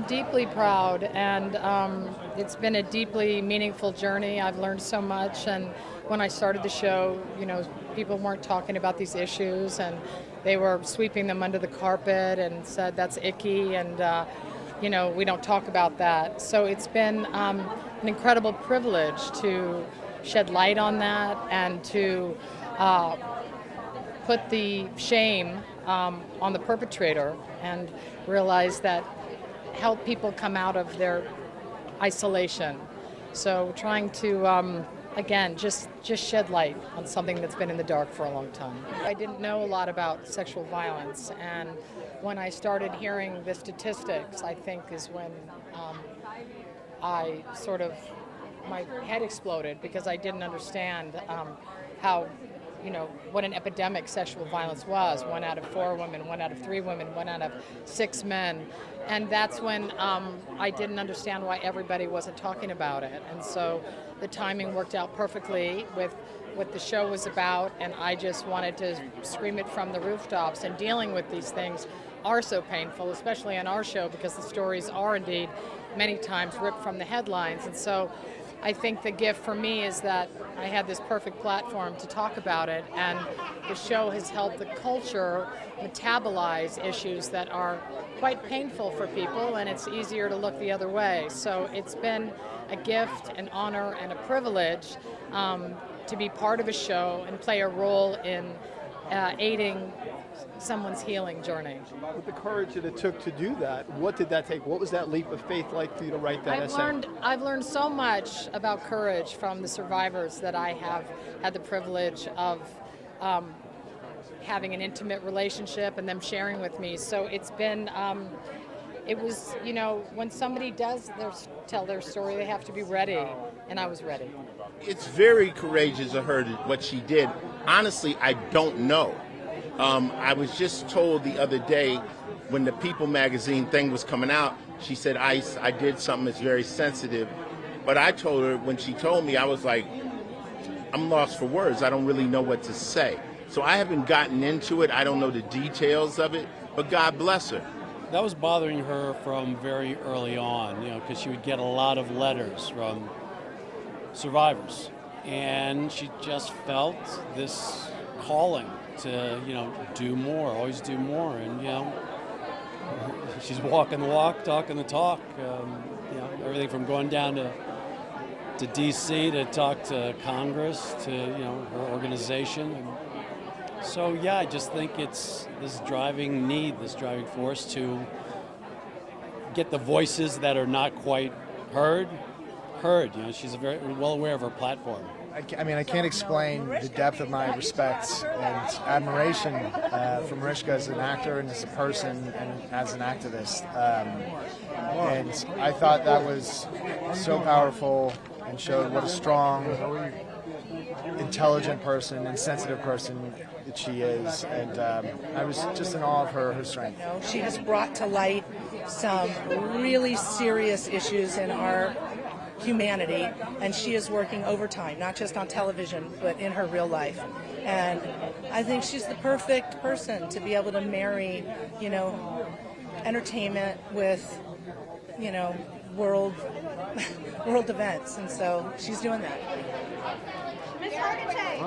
Deeply proud, and it's been a deeply meaningful journey. I've learned so much, and when I started the show, people weren't talking about these issues, and they were sweeping them under the carpet and said that's icky, and we don't talk about that. So it's been an incredible privilege to shed light on that and to put the shame on the perpetrator and realize that help people come out of their isolation. So trying to, again, just shed light on something that's been in the dark for a long time. I didn't know a lot about sexual violence, and when I started hearing the statistics, I think is when I sort of, my head exploded because I didn't understand how, what an epidemic sexual violence was. 1 out of 4 women, 1 out of 3 women, 1 out of 6 men. And that's when I didn't understand why everybody wasn't talking about it. And so the timing worked out perfectly with what the show was about, and I just wanted to scream it from the rooftops. And dealing with these things are so painful, especially on our show, because the stories are indeed many times ripped from the headlines. And so I think the gift for me is that I had this perfect platform to talk about it, and the show has helped the culture metabolize issues that are quite painful for people, and it's easier to look the other way. So it's been a gift, an honor, and a privilege to be part of a show and play a role in aiding someone's healing journey. With the courage that it took to do that, what did that take? What was that leap of faith like for you to write that essay? I've learned so much about courage from the survivors that I have had the privilege of having an intimate relationship and them sharing with me. So it's been, it was, when somebody does tell their story, they have to be ready, and I was ready. It's very courageous of her, what she did. Honestly, I don't know. I was just told the other day when the People magazine thing was coming out, she said, Ice, I did something that's very sensitive. But I told her, when she told me, I was like, I'm lost for words. I don't really know what to say. So I haven't gotten into it. I don't know the details of it, but God bless her. That was bothering her from very early on, because she would get a lot of letters from survivors. And she just felt this calling to, do more, always do more. And, she's walking the walk, talking the talk. Everything from going down to D.C. to talk to Congress, to, her organization. And so, I just think it's this driving need, this driving force to get the voices that are not quite heard. She's very well aware of her platform. I can't explain the depth of my respect and admiration for Mariska as an actor and as a person and as an activist. And I thought that was so powerful and showed what a strong, intelligent person and sensitive person that she is. And I was just in awe of her strength. She has brought to light some really serious issues in our humanity, and she is working overtime, not just on television, but in her real life. And I think she's the perfect person to be able to marry, entertainment with, world events. And so she's doing that. Miss Hargitay.